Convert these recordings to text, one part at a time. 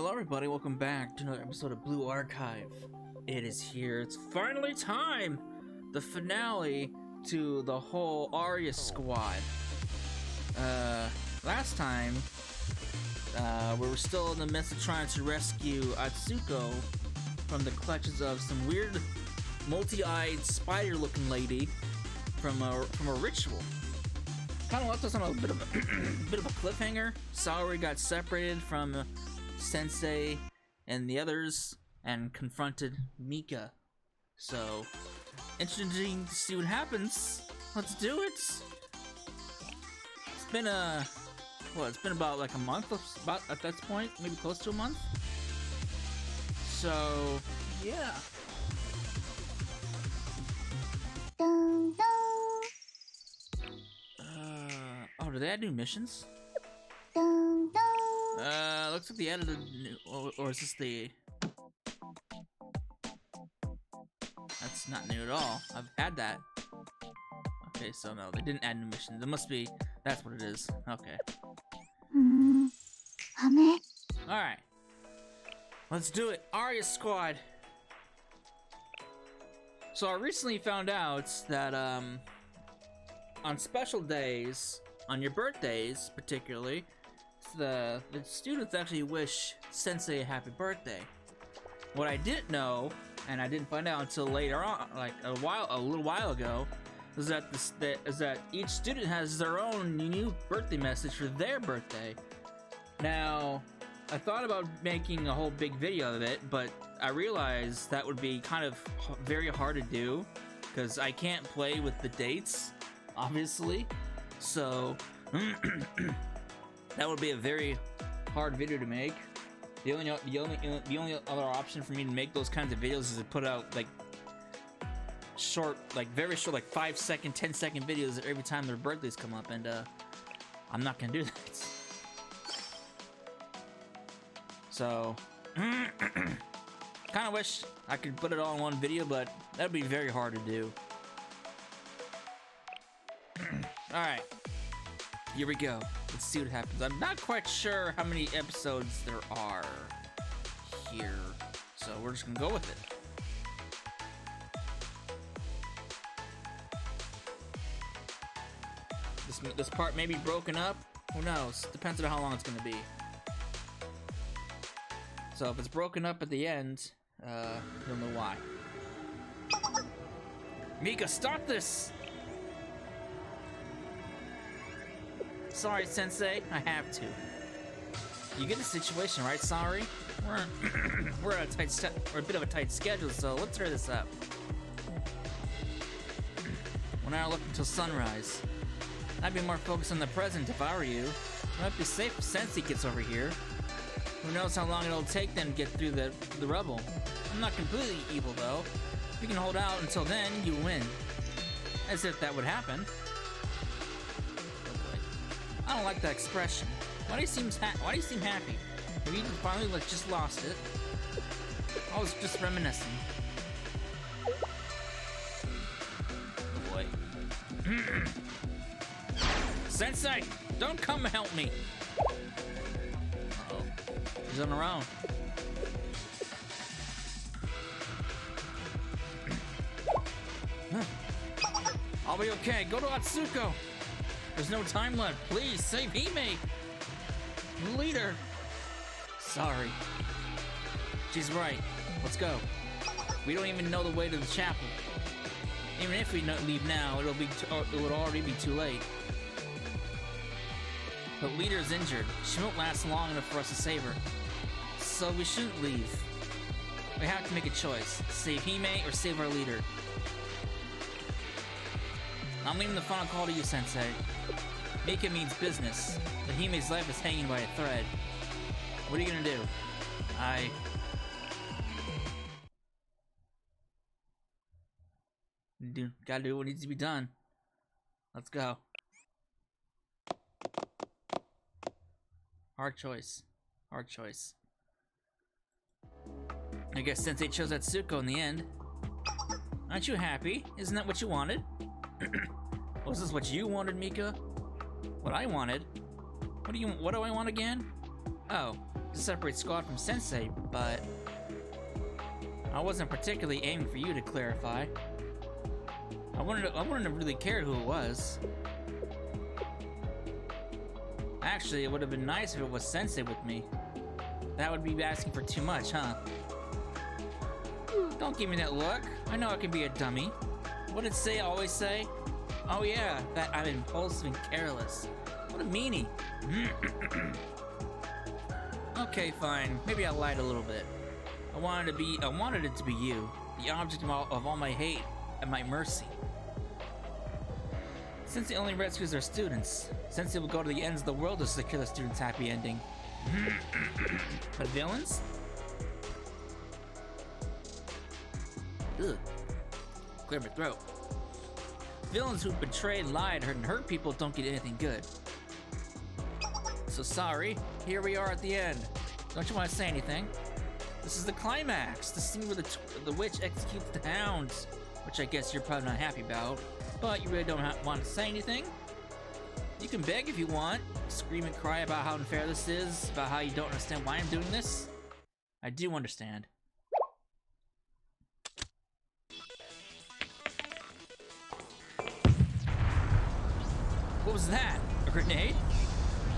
Hello everybody, welcome back to another episode of Blue Archive. It is here, it's finally time! The finale to the whole Arya squad. Last time, we were still in the midst of trying to rescue Atsuko from the clutches of some weird, multi-eyed, spider-looking lady from a ritual. Kind of left us on a bit of a cliffhanger. Saori got separated from Sensei and the others and confronted Mika. So, interesting to see what happens. Let's do it. It's been it's been about like a month about at this point, maybe close to a month. So, yeah. Dun, dun. Oh, did they add new missions? Dun, dun. Looks like they added a new, or is this the... That's not new at all. I've had that. Okay, so no, they didn't add new missions. It must be, that's what it is. Okay. Alright. Let's do it. Arya Squad. So I recently found out that, on special days, on your birthdays particularly, the students actually wish Sensei a happy birthday. What I didn't know, and I didn't find out until later on, like a little while ago, is that each student has their own unique birthday message for their birthday. Now, I thought about making a whole big video of it, but I realized that would be kind of very hard to do because I can't play with the dates, obviously. So that would be a very hard video to make. The only other option for me to make those kinds of videos is to put out like short, like very short, like 5-second, 10-second videos every time their birthdays come up, and I'm not gonna do that. So kind of wish I could put it all in one video, but that'd be very hard to do. Alright, here we go. Let's see what happens. I'm not quite sure how many episodes there are here, so we're just gonna go with it. This part may be broken up. Who knows? Depends on how long it's gonna be. So if it's broken up at the end, you'll know why. Mika, stop this! Sorry, Sensei, I have to. You get the situation, right, Saori? We're at a bit of a tight schedule, so let's hurry this up. We're not looking until sunrise. I'd be more focused on the present if I were you. It might be safe if Sensei gets over here. Who knows how long it'll take them to get through the rubble. I'm not completely evil, though. If you can hold out until then, you win. As if that would happen. I don't like that expression. Why do you seem happy? Maybe you finally just lost it. I was just reminiscing. Oh boy. Sensei, don't come help me. Uh-oh. He's on her own. I'll be okay. Go to Atsuko. There's no time left. Please, save Hime! Leader! Sorry. She's right. Let's go. We don't even know the way to the chapel. Even if we leave now, it would already be too late. But Leader's injured. She won't last long enough for us to save her. So we shouldn't leave. We have to make a choice. Save Hime or save our leader. I'm leaving the final call to you, Sensei. Mika means business, but Hime's life is hanging by a thread. What are you gonna do? Gotta do what needs to be done. Let's go. Hard choice. Hard choice. I guess Sensei chose Atsuko in the end. Aren't you happy? Isn't that what you wanted? Was this what you wanted, Mika? What I wanted? What do I want again? Oh, to separate Squad from Sensei, but I wasn't particularly aiming for you to clarify. I wouldn't have really cared who it was. Actually, it would have been nice if it was Sensei with me. That would be asking for too much, huh? Don't give me that look. I know I can be a dummy. What did Seiya always say? Oh yeah, that I'm impulsive and careless. What a meanie. Okay, fine. Maybe I lied a little bit. I wanted it to be you, the object of all my hate at my mercy. Sensei only rescues their students. Sensei will go to the ends of the world to secure the students' happy ending. But villains? Ugh. Clear my throat. Villains who betray, lied, and hurt people don't get anything good. So sorry, here we are at the end. Don't you want to say anything? This is the climax, the scene where the witch executes the hounds, which I guess you're probably not happy about. But you really don't want to say anything? You can beg if you want, scream and cry about how unfair this is, about how you don't understand why I'm doing this. I do understand. What was that? A grenade?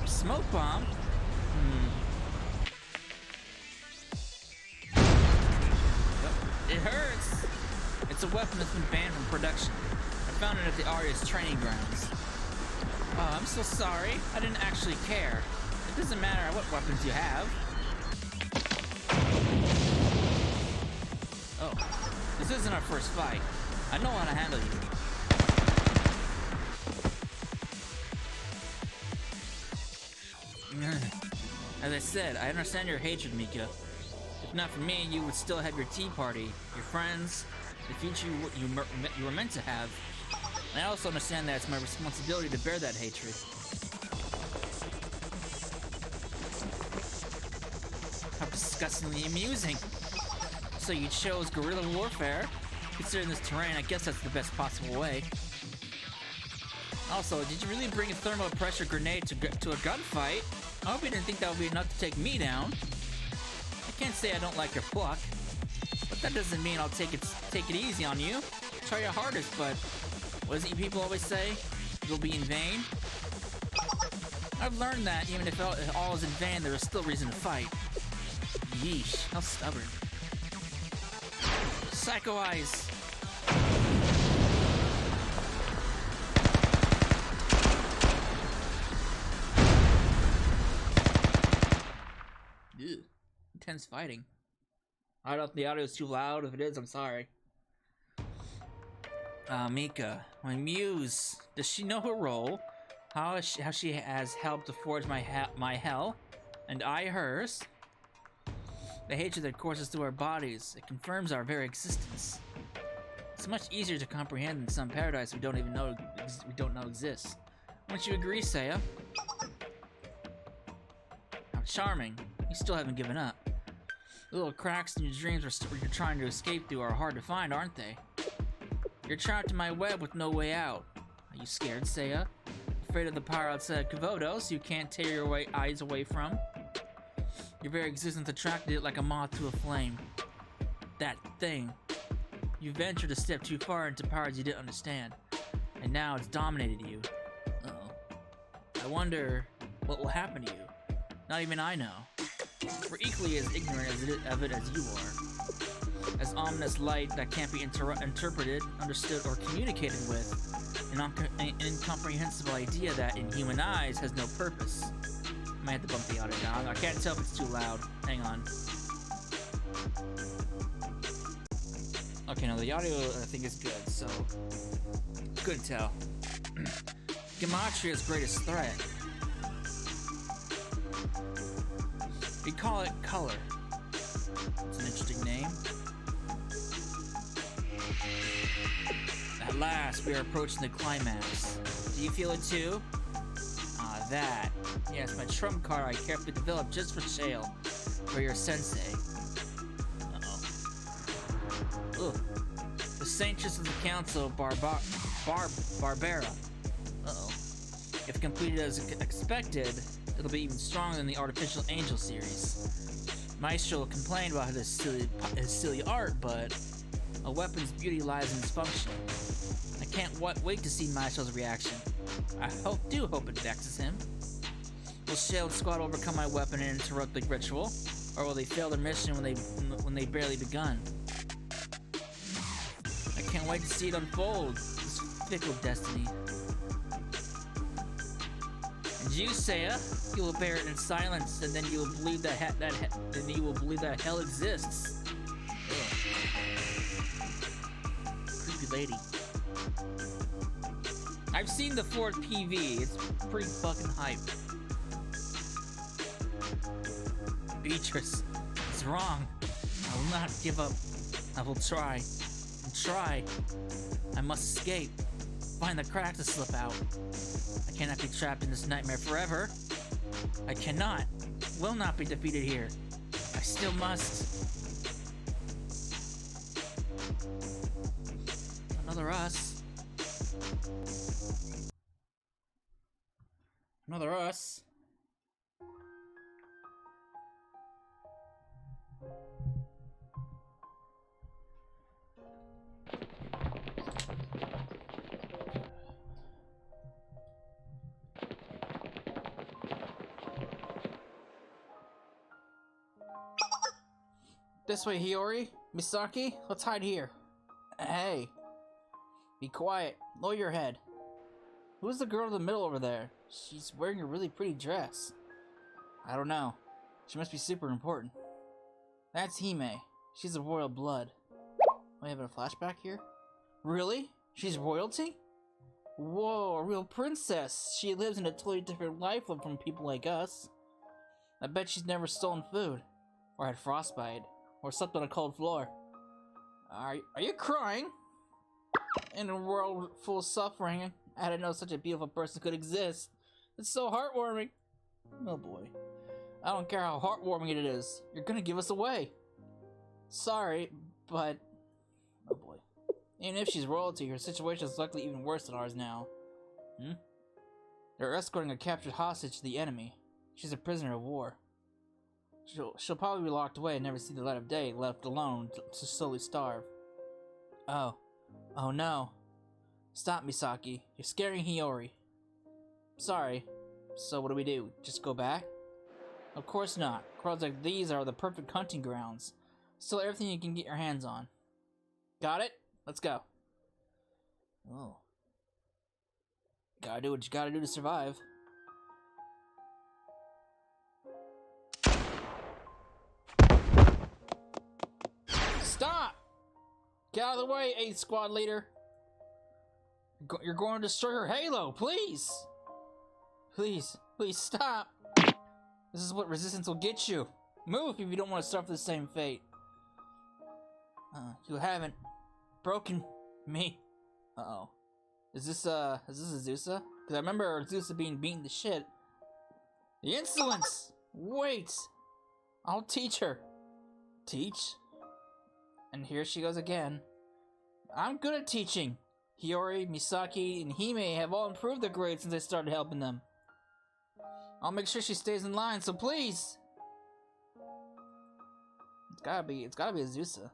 A smoke bomb? It hurts! It's a weapon that's been banned from production. I found it at the Arya's training grounds. Oh, I'm so sorry. I didn't actually care. It doesn't matter what weapons you have. Oh, this isn't our first fight. I know how to handle you. As I said, I understand your hatred, Mika. If not for me, you would still have your tea party, your friends, the future you were meant to have. And I also understand that it's my responsibility to bear that hatred. How disgustingly amusing. So you chose guerrilla warfare? Considering this terrain, I guess that's the best possible way. Also, did you really bring a thermal pressure grenade to a gunfight? I hope you didn't think that would be enough to take me down. I can't say I don't like your pluck, but that doesn't mean I'll take it easy on you. Try your hardest, but what is it people always say? It'll be in vain. I've learned that even if all is in vain, there is still reason to fight. Yeesh, how stubborn. Psycho Eyes. Ew. Intense fighting. I don't know if the audio is too loud. If it is, I'm sorry. Mika, my muse. Does she know her role? How she has helped to forge my hell, and I hers? The hatred that courses through our bodies, it confirms our very existence. It's much easier to comprehend than some paradise we don't know exists. Wouldn't you agree, Seiya? How charming. You still haven't given up. The little cracks in your dreams you're trying to escape through are hard to find, aren't they? You're trapped in my web with no way out. Are you scared, Seiya? Afraid of the power outside Komodo, so you can't tear your eyes away from? Your very existence attracted it like a moth to a flame. That thing. You ventured a step too far into powers you didn't understand, and now it's dominated you. Uh-oh. I wonder what will happen to you. Not even I know. We're equally as ignorant of it as you are. As ominous light that can't be interpreted, understood, or communicated with. An incomprehensible idea that, in human eyes, has no purpose. I might have to bump the audio down. I can't tell if it's too loud. Hang on. Okay, no, the audio I think is good, so couldn't tell. Gematria's greatest threat. We call it color. It's an interesting name. At last, we are approaching the climax. Do you feel it too? Ah, that. Yes, my trump card I carefully developed just for Shale. For your sensei. Uh-oh. Ugh. The Saintress of the Council, Barbara. Uh-oh. If completed as expected, It'll be even stronger than the Artificial Angel series. Maestro complained about his silly art, but a weapon's beauty lies in its function. I can't wait to see Maestro's reaction. I do hope it vexes him. Will Shield Squad overcome my weapon and interrupt the ritual, or will they fail their mission when they barely begun? I can't wait to see it unfold. This fickle destiny. And you, Seiya, you will bear it in silence, and then you will believe that hell exists. Ugh. Creepy lady. I've seen the 4th PV. It's pretty fucking hype. Beatrice, it's wrong. I will not give up. I will try and try. I must escape. Find the crack to slip out. I cannot be trapped in this nightmare forever. I cannot, will not be defeated here. I still must. Another us. Another us. This way, Hiyori. Misaki, let's hide here. Hey. Be quiet. Lower your head. Who's the girl in the middle over there? She's wearing a really pretty dress. I don't know. She must be super important. That's Hime. She's of royal blood. Am I having a flashback here? Really? She's royalty? Whoa, a real princess. She lives in a totally different life from people like us. I bet she's never stolen food. Or had frostbite. Or slept on a cold floor. Are you crying? In a world full of suffering, I didn't know such a beautiful person could exist. It's so heartwarming. Oh boy. I don't care how heartwarming it is. You're gonna give us away. Sorry, but... Oh boy. Even if she's royalty, her situation is likely even worse than ours now. They're escorting a captured hostage to the enemy. She's a prisoner of war. She'll probably be locked away and never see the light of day, left alone to slowly starve. Oh. Oh no. Stop, Misaki. You're scaring Hiyori. Sorry. So what do we do? Just go back? Of course not. Crowds like these are the perfect hunting grounds. Steal everything you can get your hands on. Got it? Let's go. Oh. Gotta do what you gotta do to survive. Stop! Get out of the way, 8th Squad leader. You're going to destroy her halo, please! Please stop! This is what resistance will get you. Move if you don't want to suffer the same fate. You haven't broken me. Uh-oh. Is this Azusa? Because I remember Azusa being beaten to shit. The insolence! Wait! I'll teach her. Teach? And here she goes again. I'm good at teaching. Hiyori, Misaki, and Hime have all improved their grades since I started helping them. I'll make sure she stays in line, so please! It's gotta be Azusa.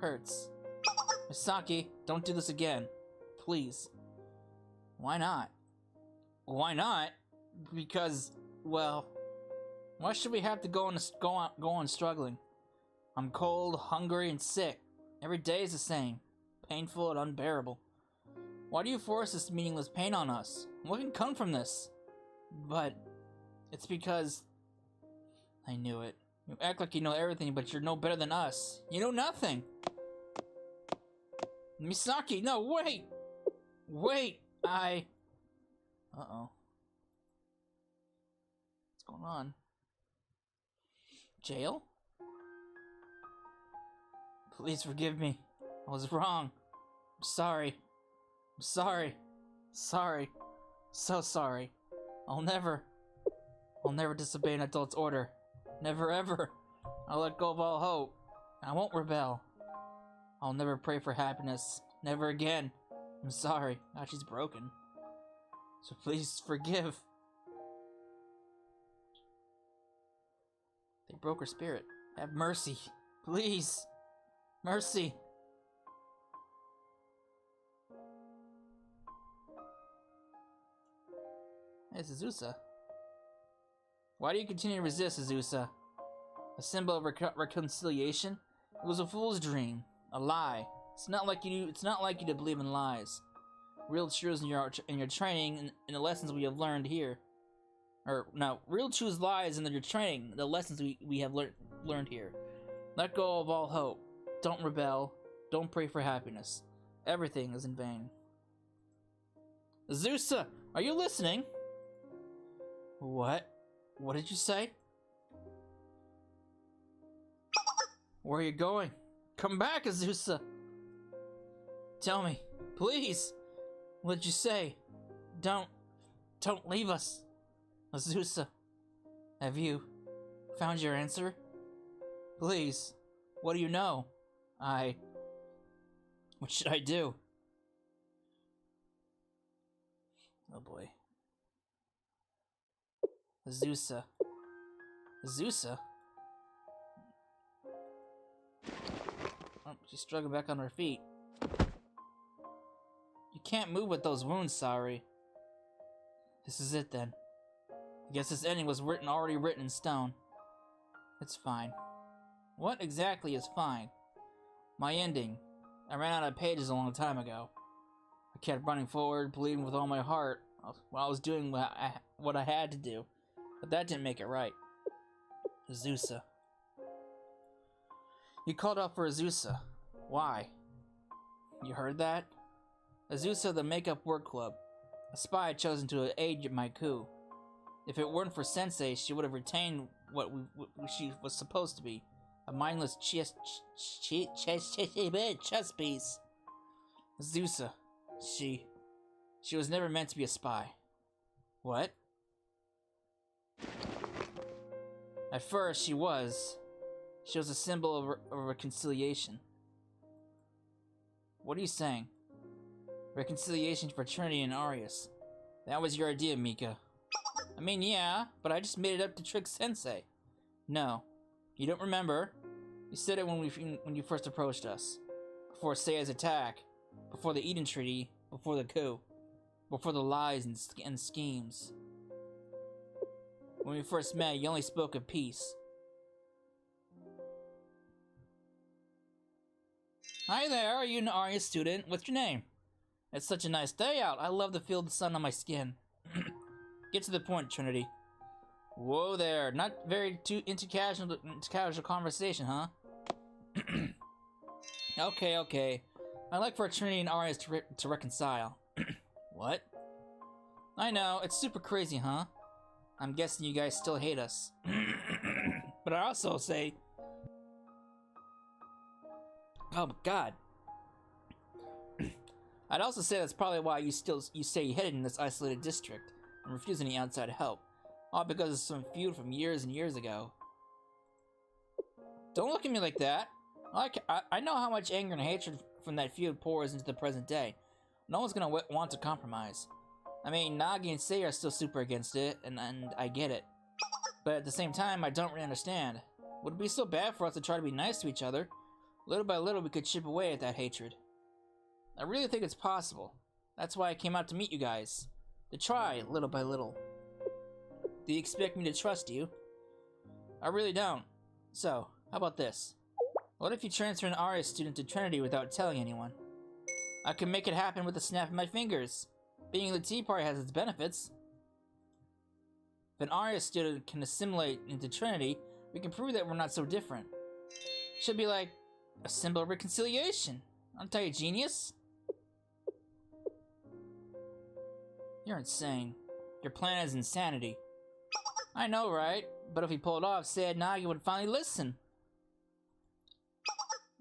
Hurts. Misaki, don't do this again. Please. Why not? Why not? Because, well, why should we have to go on struggling? I'm cold, hungry, and sick. Every day is the same. Painful and unbearable. Why do you force this meaningless pain on us? What can come from this? But it's because I knew it. You act like you know everything, but you're no better than us. You know nothing. Misaki, no, wait! Wait, Uh-oh. What's going on? Jail? Please forgive me. I was wrong. I'm sorry. I'm sorry. Sorry. So sorry. I'll never disobey an adult's order. Never ever. I'll let go of all hope. I won't rebel. I'll never pray for happiness. Never again. I'm sorry. Now she's broken. So please forgive. They broke her spirit. Have mercy. Please. Mercy. Hey, Suzusa. Why do you continue to resist, Suzusa? A symbol of reconciliation? It was a fool's dream. A lie. It's not like you to believe in lies. Real truths in your training and in the lessons we have learned here. Or no, real truths lies in your training, the lessons we have learned here. Let go of all hope. Don't rebel. Don't pray for happiness. Everything is in vain. Azusa, are you listening? What? What did you say? Where are you going? Come back, Azusa! Tell me, please! What did you say? Don't leave us! Azusa, have you found your answer? Please, what do you know? What should I do? Oh boy. Azusa. Azusa? Oh, she's struggling back on her feet. You can't move with those wounds, Sari. This is it then. I guess this ending was already written in stone. It's fine. What exactly is fine? My ending. I ran out of pages a long time ago. I kept running forward, believing with all my heart while I was doing what I had to do. But that didn't make it right. Azusa. You called out for Azusa. Why? You heard that? Azusa, the Makeup Work Club. A spy chosen to aid my coup. If it weren't for Sensei, she would have retained what she was supposed to be. A mindless chess piece. Azusa. She was never meant to be a spy. What? At first, she was a symbol of reconciliation. What are you saying? Reconciliation for Trinity and Arius. That was your idea, Mika. I mean, yeah, but I just made it up to trick Sensei. No, you don't remember. You said it when you first approached us. Before Seiya's attack, before the Eden Treaty, before the coup, before the lies and schemes. When we first met, you only spoke of peace. Hi there, are you an Arius student? What's your name? It's such a nice day out. I love to feel the sun on my skin. Get to the point, Trinity. Whoa there, not very into casual conversation, huh? Okay. I'd like for Trinity and Arius to reconcile. What? I know, it's super crazy, huh? I'm guessing you guys still hate us. But I also say... Oh my god. I'd also say that's probably why you stay hidden in this isolated district and refuse any outside help. All because of some feud from years and years ago. Don't look at me like that. I know how much anger and hatred from that feud pours into the present day. No one's gonna want to compromise. I mean, Nagi and Sei are still super against it, and I get it. But at the same time, I don't really understand. Would it be so bad for us to try to be nice to each other? Little by little, we could chip away at that hatred. I really think it's possible. That's why I came out to meet you guys. To try, little by little. Do you expect me to trust you? I really don't. So, how about this? What if you transfer an Arius student to Trinity without telling anyone? I can make it happen with a snap of my fingers. Being in the Tea Party has its benefits. If an Arius student can assimilate into Trinity, we can prove that we're not so different. Should be like a symbol of reconciliation. Aren't I a genius? You're insane. Your plan is insanity. I know, right? But if we pull it off, Sei Nagi would finally listen.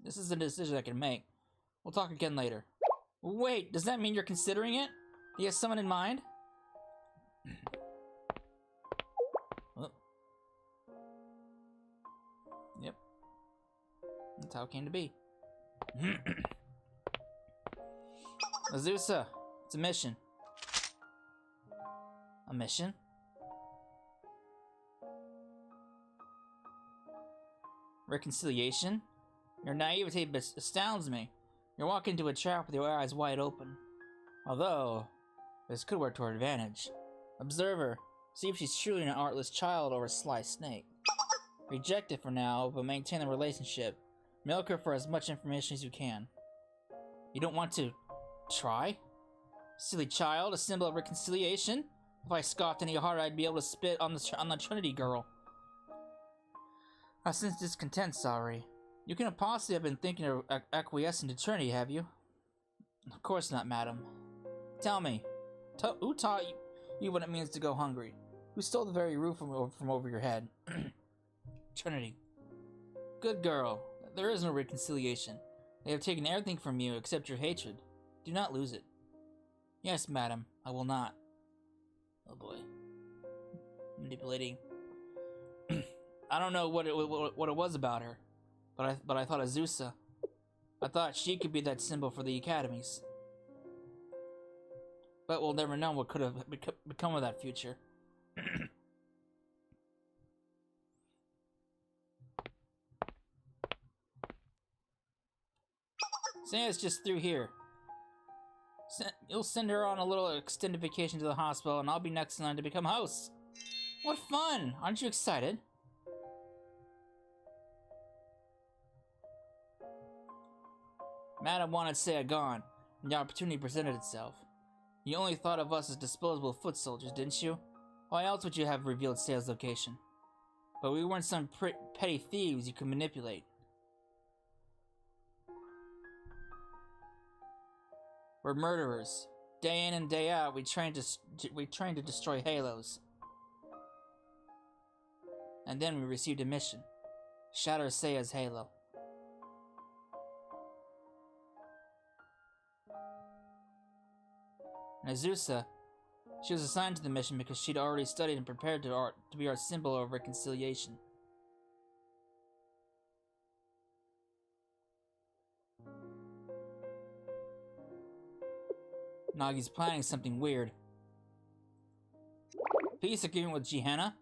This is a decision I can make. We'll talk again later. Wait, does that mean you're considering it? Do you have someone in mind? Oh. Yep. That's how it came to be. Azusa, it's a mission. A mission? Reconciliation? Your naivety astounds me. You're walking into a trap with your eyes wide open. Although, this could work to her advantage. Observe her. See if she's truly an artless child or a sly snake. Reject it for now, but maintain the relationship. Milk her for as much information as you can. You don't want to try? Silly child, a symbol of reconciliation? If I scoffed any harder, I'd be able to spit on the Trinity girl. I sense discontent, sorry. You can't possibly have been thinking of acquiescing to Trinity, have you? Of course not, madam. Tell me, who taught you what it means to go hungry? Who stole the very roof from over your head? Trinity. Good girl. There is no reconciliation. They have taken everything from you except your hatred. Do not lose it. Yes, madam, I will not. Oh boy. Manipulating. I don't know what it was about her, but I thought Azusa. I thought she could be that symbol for the academies. But we'll never know what could have become of that future. Say it's just through here. You'll send her on a little extended vacation to the hospital, and I'll be next in line to become host. What fun! Aren't you excited? Madam wanted Seiya gone, and the opportunity presented itself. You only thought of us as disposable foot soldiers, didn't you? Why else would you have revealed Seiya's location? But we weren't some petty thieves you could manipulate. We're murderers. Day in and day out, we train to destroy halos. And then we received a mission. Shatter Seiya's halo. And Azusa, she was assigned to the mission because she'd already studied and prepared to be our symbol of reconciliation. Nagi's planning something weird. Peace agreement with Jihanna?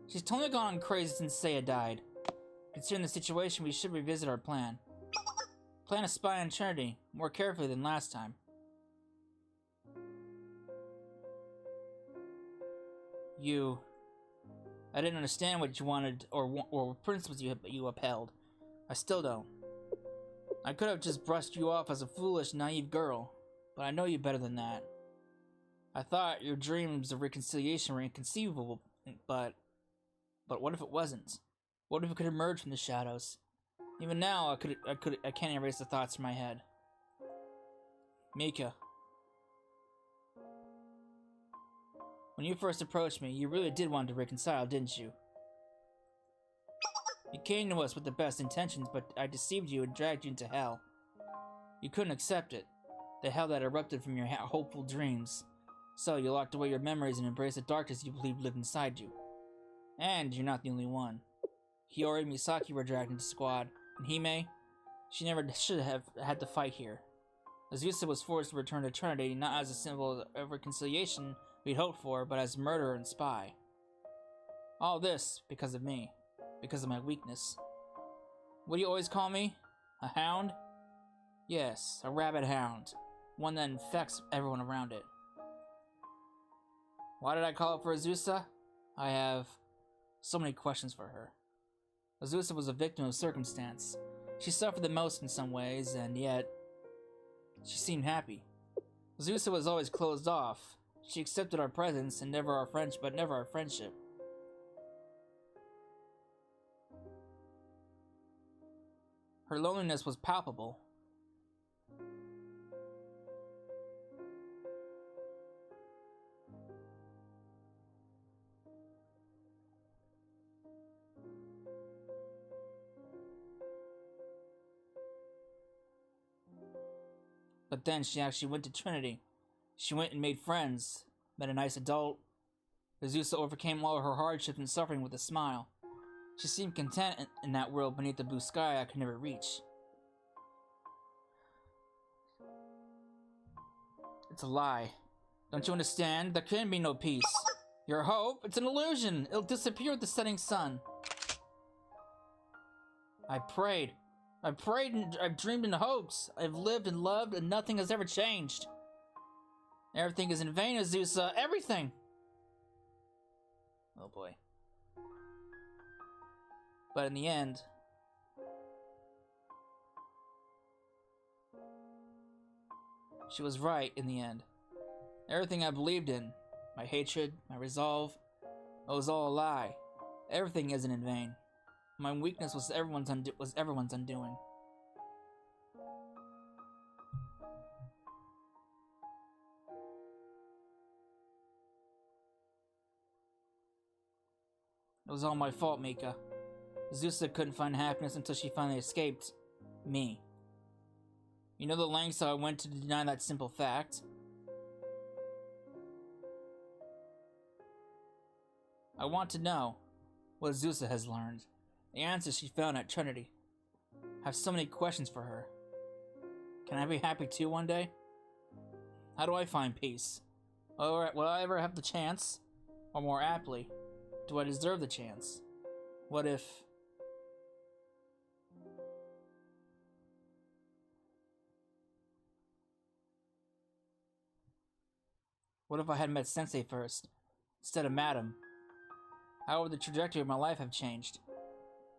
She's totally gone crazy since Seiya died. Considering the situation, we should revisit our plan. Plan to spy on Trinity more carefully than last time. I didn't understand what you wanted or principles you upheld. I still don't. I could have just brushed you off as a foolish, naive girl. But I know you better than that. I thought your dreams of reconciliation were inconceivable, but what if it wasn't? What if it could emerge from the shadows? Even now, I can't erase the thoughts from my head. Mika. When you first approached me, you really did want to reconcile, didn't you? You came to us with the best intentions, but I deceived you and dragged you into hell. You couldn't accept it. The hell that erupted from your hopeful dreams. So you locked away your memories and embraced the darkness you believed lived inside you. And you're not the only one. Hiyori and Misaki were dragged into squad, and Hime, she never should have had to fight here. Azusa was forced to return to Trinity not as a symbol of reconciliation we'd hoped for, but as murderer and spy. All this because of me. Because of my weakness. What do you always call me? A hound? Yes, a rabid hound. One that infects everyone around it. Why did I call it for Azusa? I have so many questions for her. Azusa was a victim of circumstance. She suffered the most in some ways, and yet she seemed happy. Azusa was always closed off. She accepted our presence and never our friendship. Her loneliness was palpable. But then she actually went to Trinity. She went and made friends, met a nice adult. Azusa overcame all her hardships and suffering with a smile. She seemed content in that world beneath the blue sky I could never reach. It's a lie. Don't you understand? There can be no peace. Your hope? It's an illusion. It'll disappear with the setting sun. I prayed. I've prayed and I've dreamed and hoped. I've lived and loved and nothing has ever changed. Everything is in vain, Azusa. Everything! Oh boy. But in the end... she was right in the end. Everything I believed in, my hatred, my resolve, it was all a lie. Everything isn't in vain. My weakness was everyone's undoing. It was all my fault, Mika. Azusa couldn't find happiness until she finally escaped me. You know the lengths I went to deny that simple fact. I want to know what Azusa has learned, the answers she found at Trinity. I have so many questions for her. Can I be happy too one day? How do I find peace? Will I ever have the chance? Or more aptly, do I deserve the chance? What if... what if I had met Sensei first, instead of Madam? How would the trajectory of my life have changed?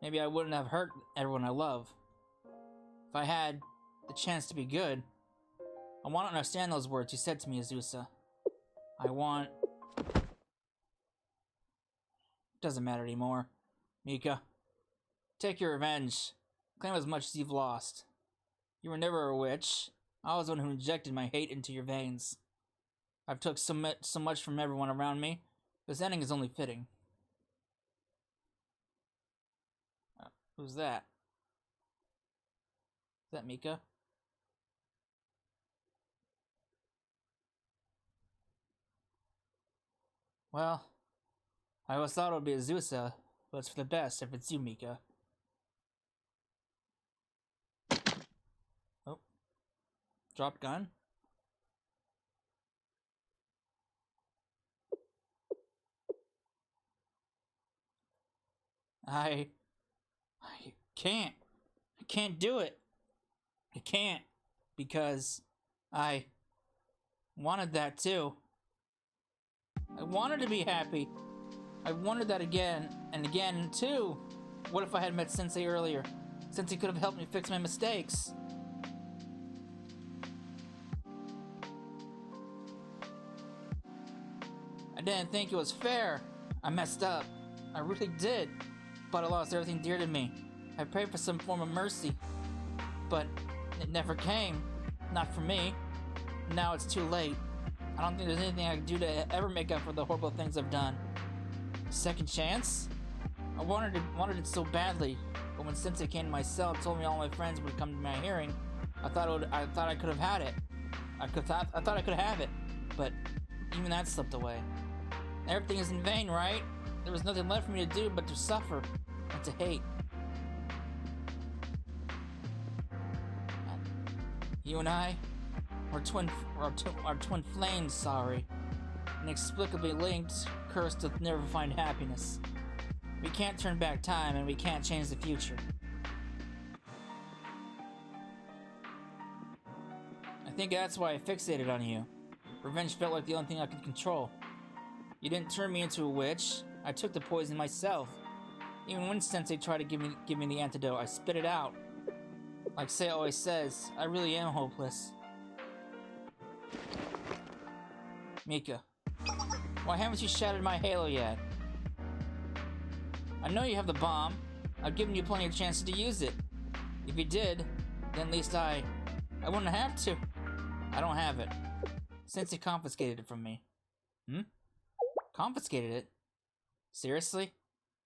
Maybe I wouldn't have hurt everyone I love. If I had the chance to be good, I want to understand those words you said to me, Azusa. I want... doesn't matter anymore. Mika, take your revenge. Claim as much as you've lost. You were never a witch. I was the one who injected my hate into your veins. I've took so much from everyone around me. This ending is only fitting. Who's that? Is that Mika? Well, I always thought it would be Azusa, but it's for the best if it's you, Mika. Oh. Dropped gun? I can't. I can't do it. I can't. Because I wanted that too. I wanted to be happy. I wanted that again and again too. What if I had met Sensei earlier? Sensei could have helped me fix my mistakes. I didn't think it was fair. I messed up. I really did. But I lost everything dear to me. I prayed for some form of mercy. But it never came. Not for me. Now it's too late. I don't think there's anything I can do to ever make up for the horrible things I've done. Second chance? I wanted it so badly. But when Sensei came to my cell and told me all my friends would come to my hearing, I thought I could have had it. I thought I could have it. But even that slipped away. Everything is in vain, right? There was nothing left for me to do but to suffer and to hate. You and I, our twin flames, sorry. Inexplicably linked, cursed to never find happiness. We can't turn back time and we can't change the future. I think that's why I fixated on you. Revenge felt like the only thing I could control. You didn't turn me into a witch. I took the poison myself. Even when Sensei tried to give me the antidote, I spit it out. Like Sei always says, I really am hopeless. Mika, why haven't you shattered my halo yet? I know you have the bomb. I've given you plenty of chances to use it. If you did, then at least I wouldn't have to. I don't have it. Sensei confiscated it from me. Confiscated it? Seriously?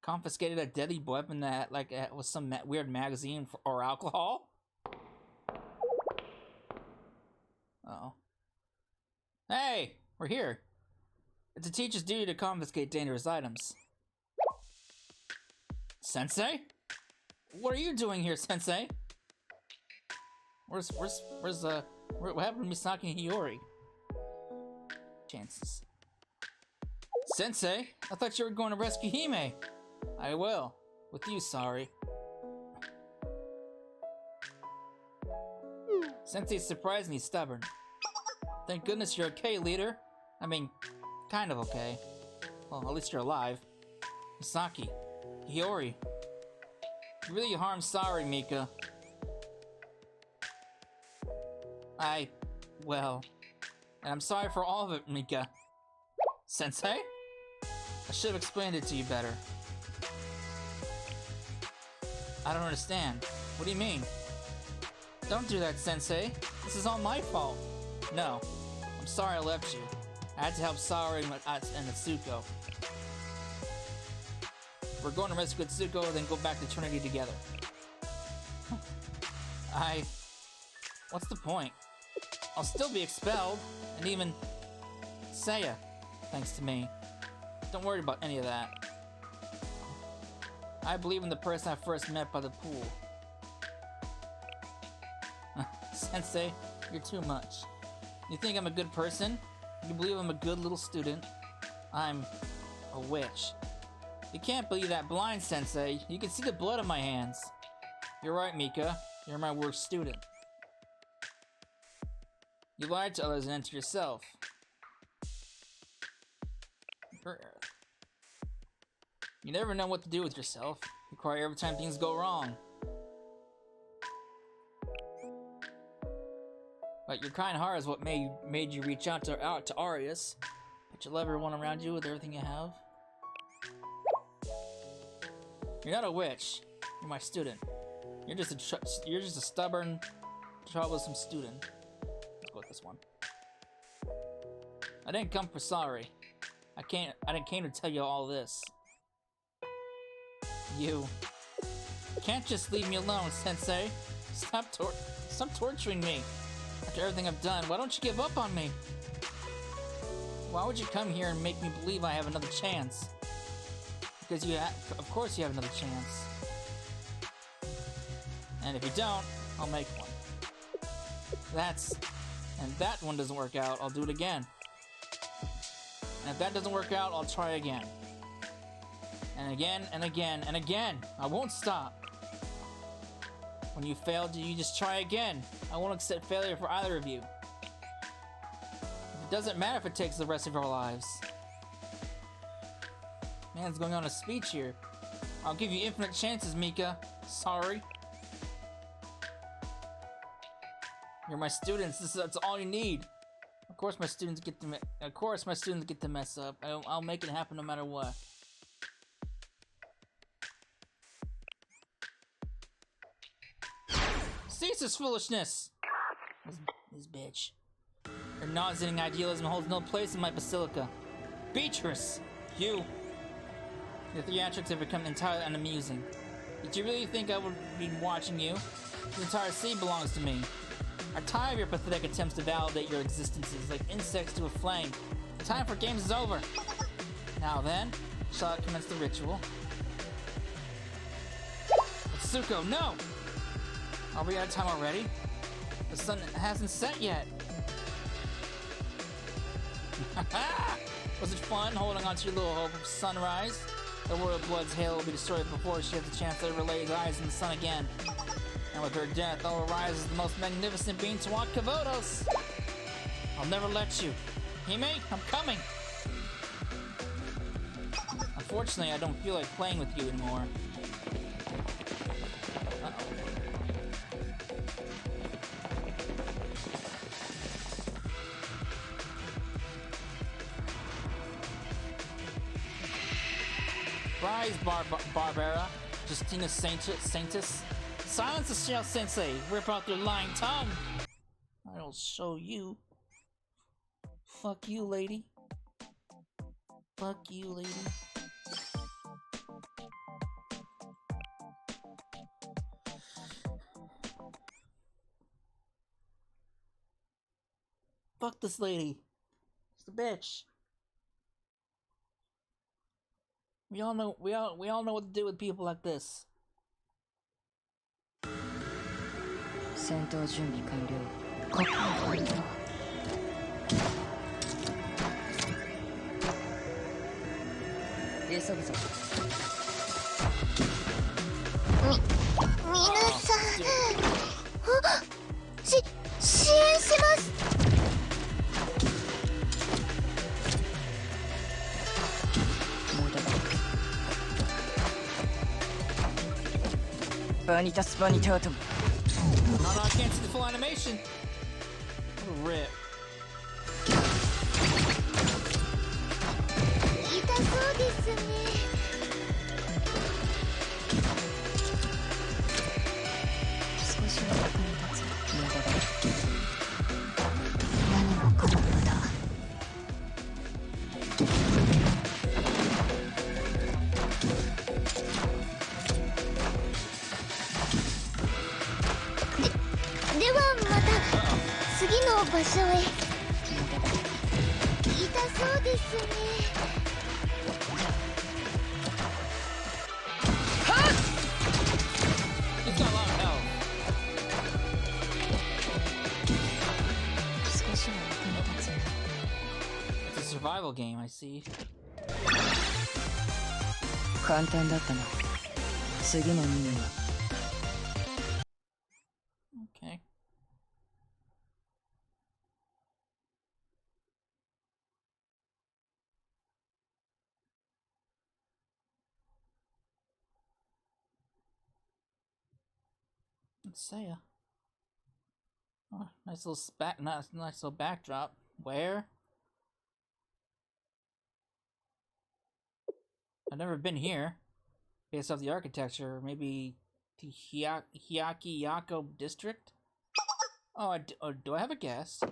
Confiscated a deadly weapon that, was some weird magazine or alcohol? Uh-oh. Hey! We're here. It's a teacher's duty to confiscate dangerous items. Sensei? What are you doing here, Sensei? What happened to Misaki and Hiyori? chances. Sensei, I thought you were going to rescue Hime. I will. With you, sorry. Sensei's surprisingly stubborn. Thank goodness you're okay, leader. I mean, kind of okay. Well, at least you're alive. Misaki, Hiyori. You really harmed Sari, Mika. Well... And I'm sorry for all of it, Mika. Sensei? I should have explained it to you better. I don't understand. What do you mean? Don't do that, Sensei. This is all my fault. No. I'm sorry I left you. I had to help Sari and Atsuko. We're going to rescue Atsuko, then go back to Trinity together. What's the point? I'll still be expelled, and even Seiya, thanks to me. Don't worry about any of that. I believe in the person I first met by the pool. Sensei, you're too much. You think I'm a good person? You believe I'm a good little student? I'm a witch. You can't believe that blind, Sensei. You can see the blood on my hands. You're right, Mika. You're my worst student. You lied to others and to yourself. You never know what to do with yourself. You cry every time things go wrong. But your kind heart is what made you reach out to Arius. But you love everyone around you with everything you have. You're not a witch. You're my student. You're just a stubborn, troublesome student. Let's go with this one. I didn't come for sorry. I didn't came to tell you all this. You can't just leave me alone, Sensei. Stop torturing me. After everything I've done, why don't you give up on me? Why would you come here and make me believe I have another chance? Because of course you have another chance. And if you don't, I'll make one. And that one doesn't work out, I'll do it again. And if that doesn't work out, I'll try again. And again, and again, and again. I won't stop. When you fail, you just try again. I won't accept failure for either of you. It doesn't matter if it takes the rest of our lives. Man's going on a speech here. I'll give you infinite chances, Mika. Sorry. You're my students. That's all you need. Of course, my students get to mess up. I'll make it happen no matter what. Cease this foolishness! This bitch. Her nauseating idealism holds no place in my basilica. Beatrice! Your theatrics have become entirely unamusing. Did you really think I would be watching you? The entire sea belongs to me. I'm tired of your pathetic attempts to validate your existences like insects to a flame. The time for games is over. Now then, shall I commence the ritual? Atsuko, no! Are we out of time already? The sun hasn't set yet. Was it fun holding on to your little hope of sunrise? The royal blood's halo will be destroyed before she has a chance to ever lay her eyes in the sun again. And with her death, I will rise as the most magnificent being to walk Kavotos. I'll never let you. Hime, I'm coming. Unfortunately, I don't feel like playing with you anymore. Rise, Barbara, Justina Saintus. Silence the Shell Sensei. Rip out their lying tongue. I'll show you. Fuck you, lady. Fuck you, lady. Fuck this lady. She's a bitch. We all know what to do with people like this. 戦闘準備完了。確保完了。急ぐぞ。皆さん、支援します。無駄だ。バニタスバニタートム。No, I can't see the full animation. What a rip. 痛そうですね。少しは役に立つ。無駄だ。何もかも無駄。ではまた次の場所へ。痛そうですね。It's got a lot of health. 少しは役に立つ。 It's a survival game, I see. 簡単だったな。次の任務は Okay. Let's say oh, nice little nice little backdrop. Where? I've never been here. Based off the architecture, maybe the Hyaki Yako district? Oh, do I have a guess?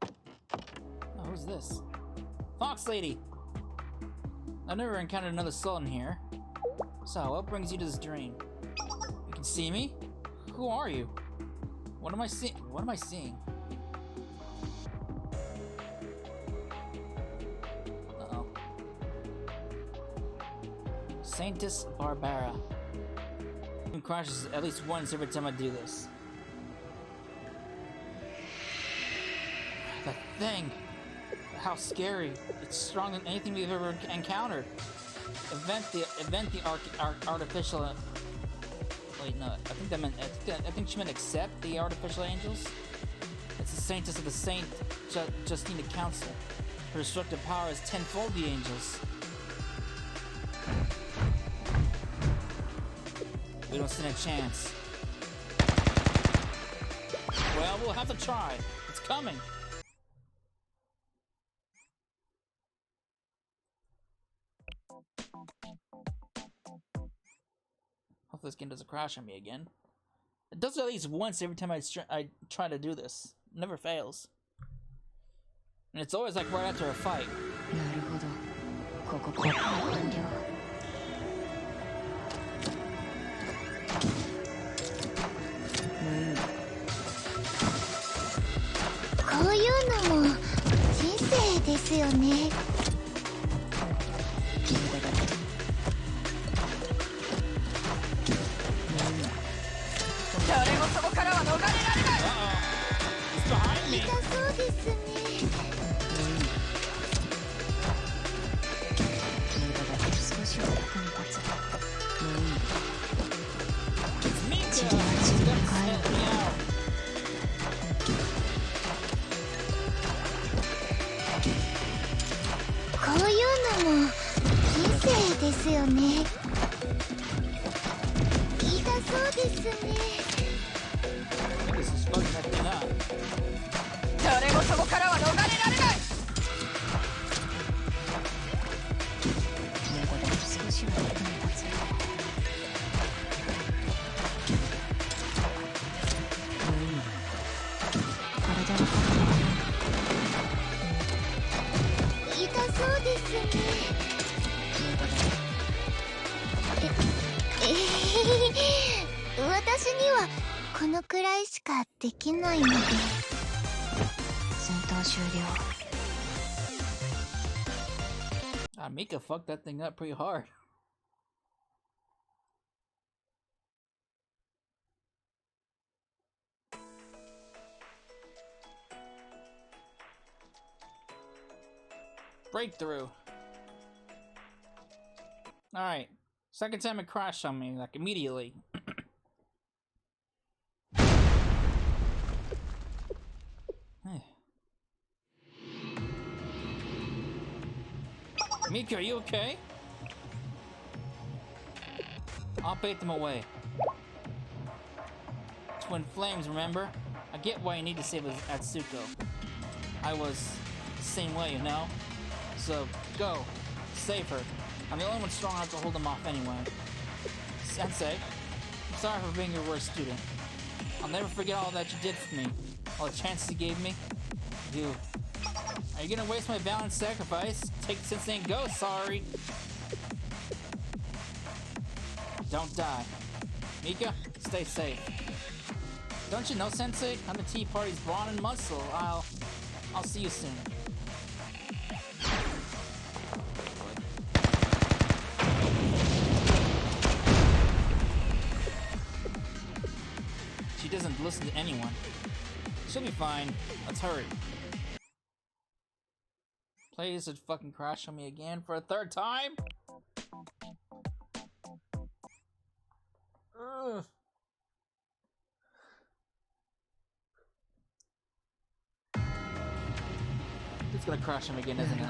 Oh, who's this? Fox Lady! I've never encountered another Sultan here. So, what brings you to this dream? You can see me? Who are you? What am I seeing? What am I seeing? Uh-oh. Sanctus Barbara. It crashes at least once every time I do this. That thing! How scary! It's stronger than anything we've ever encountered. Event the artificial. Wait, no. I think that meant. I think she meant accept the artificial angels. It's the Saintess of the Saint Justina Council. Her destructive power is tenfold the angels. We don't stand a chance. Well, we'll have to try. It's coming. Hopefully this game doesn't crash on me again. It does it at least once every time I try to do this. It never fails. And it's always like right after a fight. なるほど。ここから完了。無意味。こういうのも人生ですよね。無駄だ。無意味。誰もそこからは逃れられない。It's behind me. 痛そうですね。無駄だ。少しは役に立つ。無意味。 It's Mika. 自分は自分を Help 変え me る。 out. こういうのも人生ですよね。痛そうですね。I think this is fucking that thing up. 誰もそこからは逃れられない。無駄だ。少しは役に立つ。無意味。体のことは痛そうですね。無駄だ。私にはこのくらいしかできないので。戦闘終了。Mika fucked that thing up pretty hard. Breakthrough. Alright. Second time it crashed on me, like, immediately. Mika, are you okay? I'll bait them away. Twin flames, remember? I get why you need to save Atsuko. I was the same way, you know? So, go. Save her. I'm the only one strong enough to hold them off anyway. Sensei, I'm sorry for being your worst student. I'll never forget all that you did for me. All the chances you gave me. You. Are you gonna waste my valiant sacrifice? Take Sensei and go, sorry. Don't die. Mika, stay safe. Don't you know, Sensei? I'm the Tea Party's brawn and muscle. I'll see you soon. She doesn't listen to anyone. She'll be fine. Let's hurry. Please, it fucking crash on me again for a third time? Ugh. It's gonna crash him again, isn't it?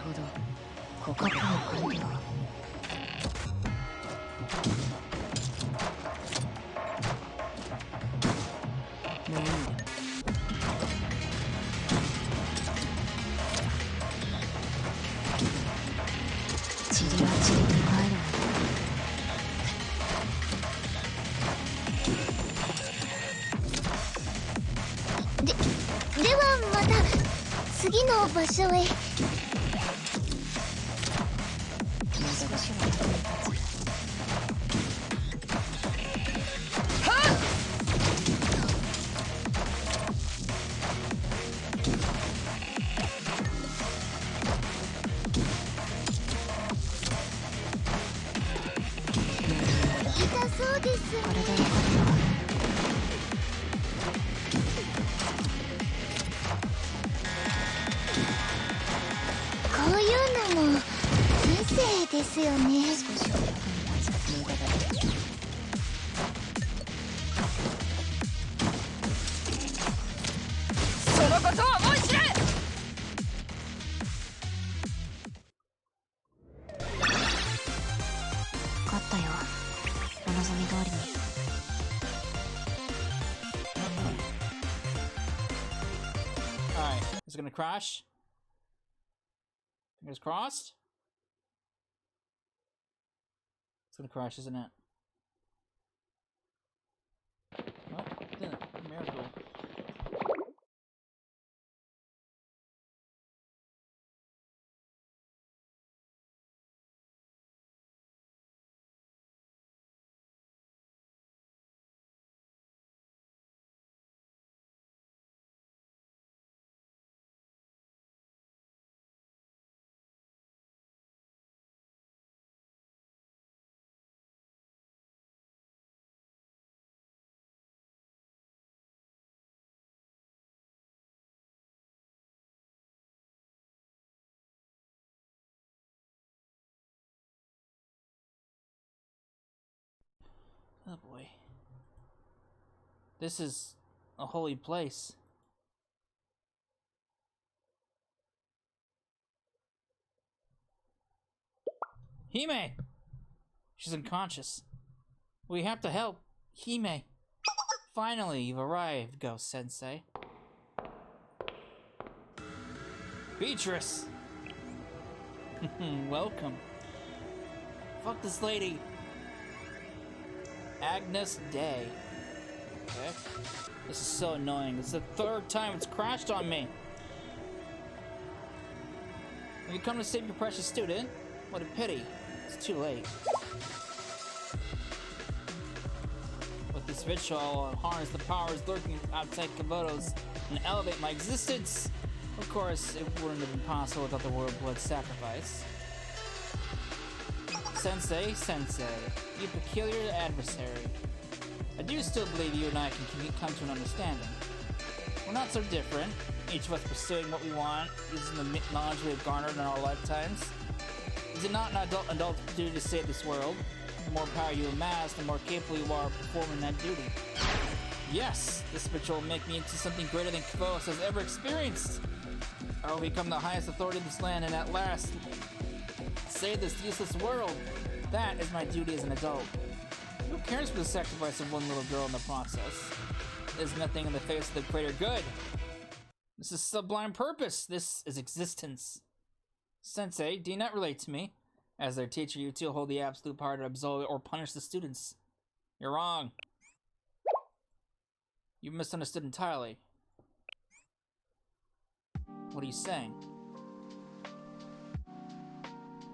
ではまた次の場所へ。痛そうですね。こういうのも人生ですよね。そのことを思い知れ。勝ったよ。お望み通りに。Alright, is it gonna crash? Fingers crossed? It's gonna crash, isn't it? Oh, it didn't. Miracle. Oh boy. This is a holy place. Hime! She's unconscious. We have to help. Hime. Finally, you've arrived, Ghost Sensei. Beatrice! Welcome. Fuck this lady. Agnes Day. Okay. This is so annoying. It's the third time it's crashed on me. Have you come to save your precious student? What a pity. It's too late. With this ritual, I'll harness the powers lurking outside Kabuto's and elevate my existence. Of course, it wouldn't have been possible without the royal blood sacrifice. Sensei, you peculiar adversary. I do still believe you and I can come to an understanding. We're not so different, each of us pursuing what we want, using the knowledge we have garnered in our lifetimes. Is it not an adult duty to save this world? The more power you amass, the more capable you are of performing that duty. Yes, this patrol will make me into something greater than Kvos has ever experienced. I will become the highest authority of this land and at last save this useless world. That is my duty as an adult. Who cares for the sacrifice of one little girl in the process? There's nothing in the face of the greater good. This is sublime purpose. This is existence. Sensei, do you not relate to me? As their teacher, you too hold the absolute power to absolve or punish the students. You're wrong. You misunderstood entirely. What are you saying?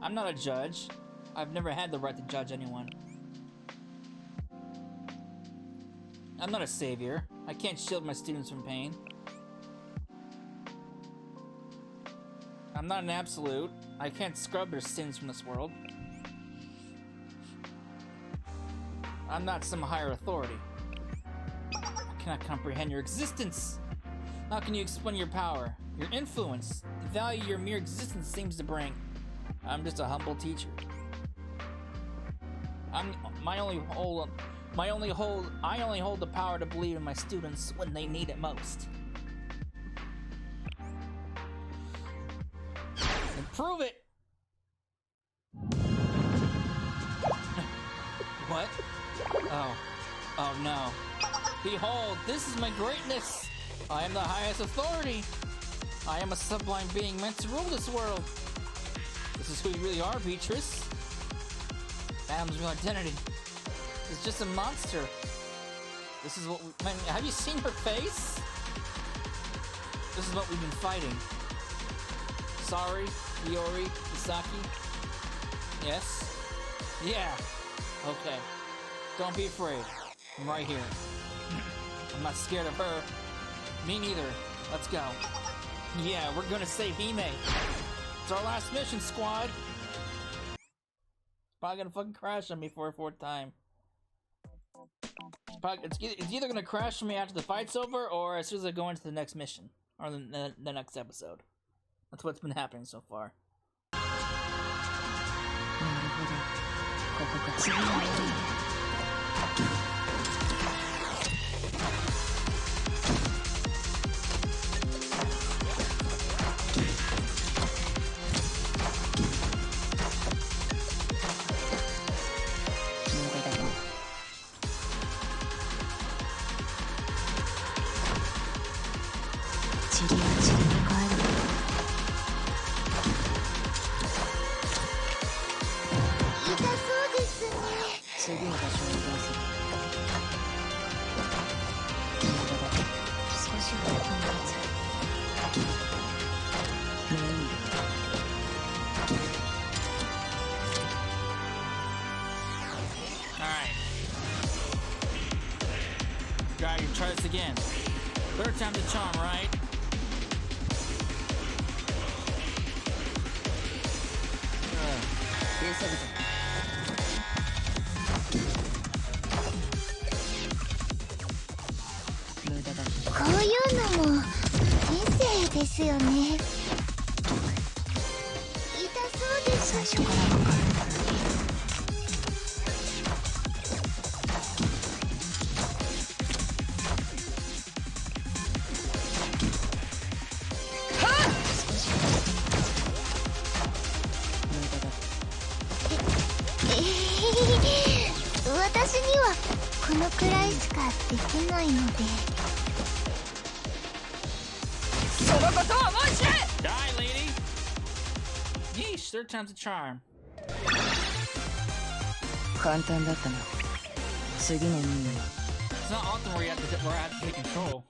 I'm not a judge. I've never had the right to judge anyone. I'm not a savior. I can't shield my students from pain. I'm not an absolute. I can't scrub their sins from this world. I'm not some higher authority. I cannot comprehend your existence. How can you explain your power, your influence, the value your mere existence seems to bring? I'm just a humble teacher. I only hold the power to believe in my students when they need it most. And prove it! What? Oh no. Behold, this is my greatness! I am the highest authority! I am a sublime being meant to rule this world! This is who you really are, Beatrice. Adam's real identity is just a monster. This is what we... Man, have you seen her face? This is what we've been fighting. Sorry, Iori, Misaki? Yes? Yeah. Okay. Don't be afraid. I'm right here. I'm not scared of her. Me neither. Let's go. Yeah, we're gonna save Hime. It's our last mission, squad. It's probably gonna fucking crash on me for a fourth time. It's either gonna crash on me after the fight's over, or as soon as I go into the next mission, or the next episode. That's what's been happening so far. Try this again. Third time's a charm, right? Die, lady! Yeesh, third time's a charm. It's not often where I have to take control.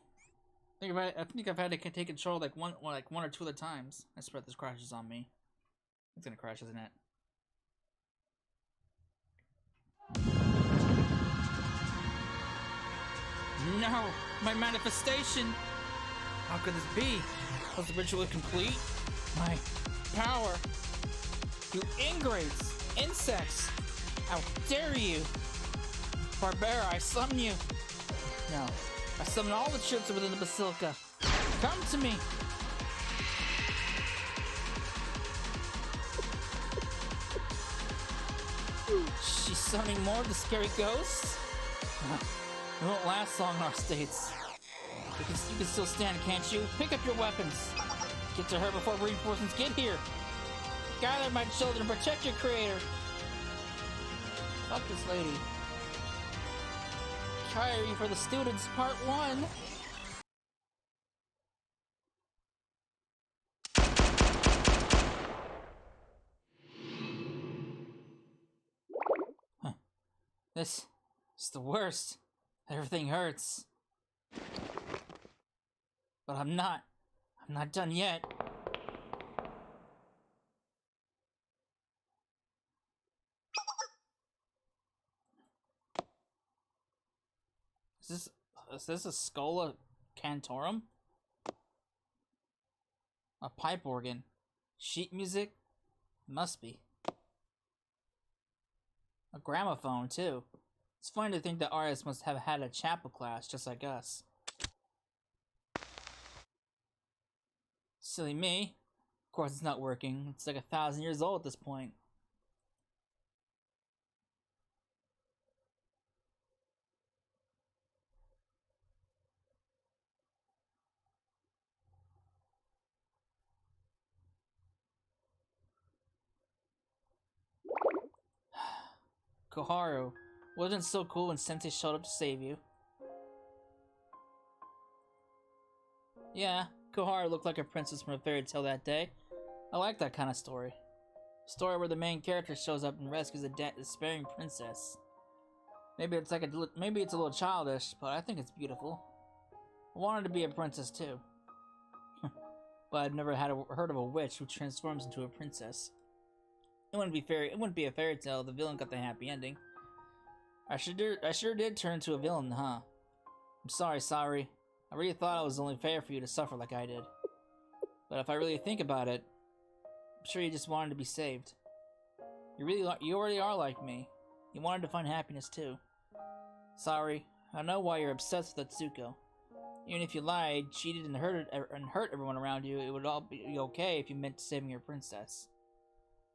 I think I've had to take control like one or two other times. I swear this crashes on me. It's gonna crash, isn't it? No! My manifestation! How could this be? Was the ritual complete? My power! You ingrates! Insects! How dare you! Barbara, I summon you! No. I summon all the troops within the Basilica! Come to me! she's summoning more of the scary ghosts? It won't last long in our states. You can still stand, can't you? Pick up your weapons. Get to her before reinforcements get here. Gather my children and protect your creator. Fuck this lady. Kyrie for the students, part 1. Huh. This is the worst. Everything hurts. But I'm not done yet. Is this a Scola Cantorum? A pipe organ? Sheet music? Must be. A gramophone, too. It's funny to think that artists must have had a chapel class just like us. Silly me. Of course it's not working. It's like 1,000 years old at this point. Koharu, wasn't it so cool when Sensei showed up to save you? Yeah, Koharu looked like a princess from a fairy tale that day. I like that kind of story. A story where the main character shows up and rescues a despairing princess. Maybe it's a little childish, but I think it's beautiful. I wanted to be a princess too. But I've never heard of a witch who transforms into a princess. It wouldn't be a fairy tale. The villain got the happy ending. I sure did turn into a villain, huh? I'm sorry. I really thought it was only fair for you to suffer like I did. But if I really think about it, I'm sure you just wanted to be saved. You already are like me. You wanted to find happiness too. Sorry, I know why you're obsessed with Atsuko. Even if you lied, cheated, and hurt everyone around you, it would all be okay if you meant saving your princess.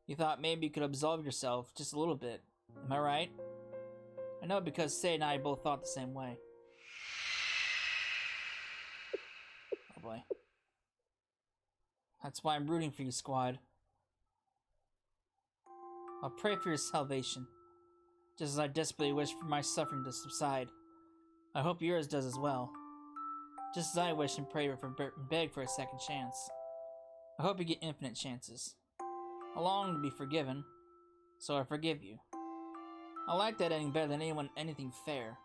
You thought maybe you could absolve yourself just a little bit. Am I right? I know because Sei and I both thought the same way. Oh boy. That's why I'm rooting for you, squad. I'll pray for your salvation, just as I desperately wish for my suffering to subside. I hope yours does as well. Just as I wish and pray for and beg for a second chance. I hope you get infinite chances. I long to be forgiven, so I forgive you. I like that ending better than anything fair.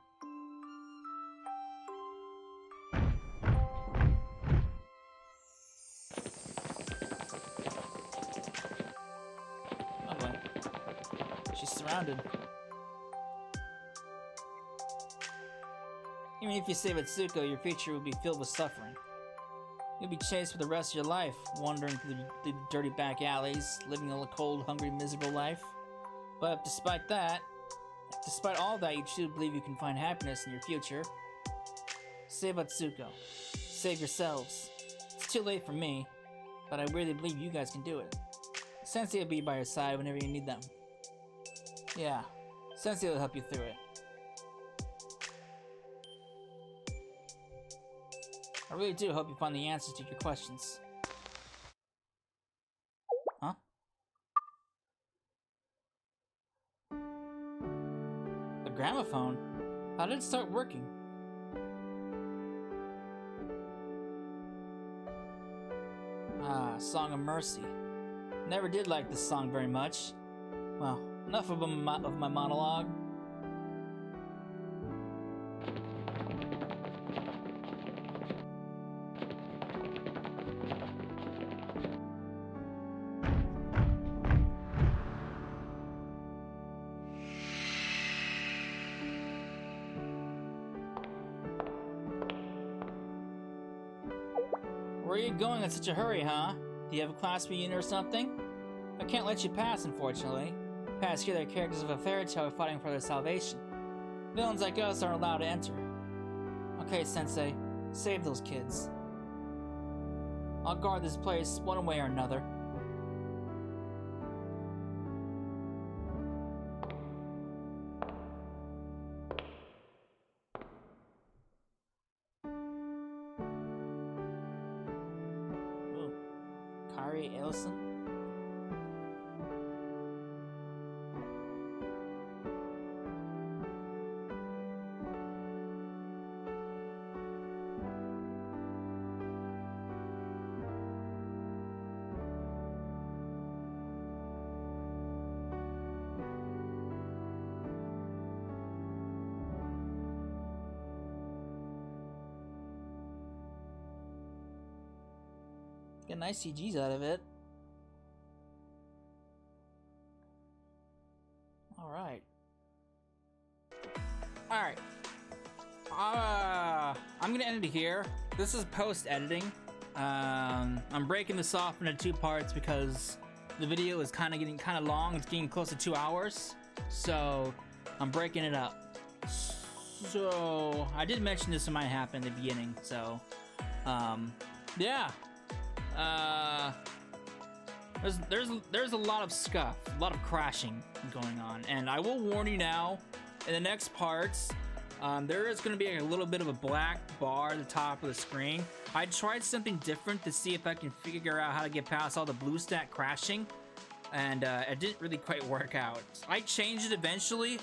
Oh boy. She's surrounded. Even if you save Atsuko, your future will be filled with suffering. You'll be chased for the rest of your life, wandering through the dirty back alleys, living a cold, hungry, miserable life. But despite all that, you truly believe you can find happiness in your future. Save Atsuko. Save yourselves. It's too late for me, but I really believe you guys can do it. Sensei will be by your side whenever you need them. Yeah, Sensei will help you through it. I really do hope you find the answers to your questions. Huh? The gramophone? How did it start working? Ah, Song of Mercy. Never did like this song very much. Well, enough of my monologue. Where are you going in such a hurry, huh? Do you have a class reunion or something? I can't let you pass, unfortunately. Pass here, they're characters of a fairy tale fighting for their salvation. Villains like us aren't allowed to enter. Okay, Sensei, save those kids. I'll guard this place one way or Kyrie Ellison. Get nice CGs out of it. Alright. Alright. I'm gonna end it here. This is post-editing. I'm breaking this off into 2 parts because the video is getting kind of long. It's getting close to 2 hours. So, I'm breaking it up. So, I did mention this might happen at the beginning. So, yeah. There's a lot of scuff, a lot of crashing going on, and I will warn you now, in the next parts, there is going to be a little bit of a black bar at the top of the screen. I tried something different to see if I can figure out how to get past all the blue stack crashing, and it didn't really quite work out. I changed it eventually,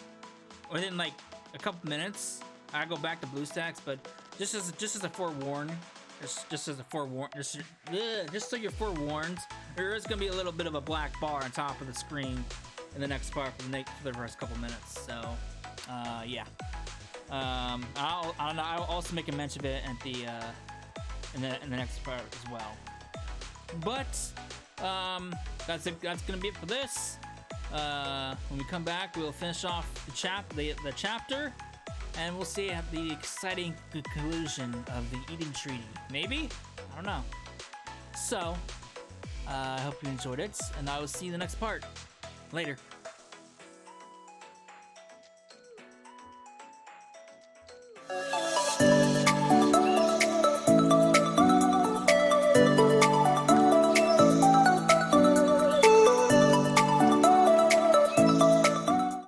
within like a couple minutes. I go back to blue stacks, but just as a forewarn. Just as a forewarn, just so you're forewarned, there is gonna be a little bit of a black bar on top of the screen in the next part for the first couple minutes. So, yeah. I'll also make a mention of it at the in the next part as well. But that's gonna be it for this. When we come back, we'll finish off the chapter. And we'll see the exciting conclusion of the eating treaty. Maybe? I don't know. So, I hope you enjoyed it, and I will see you in the next part. Later.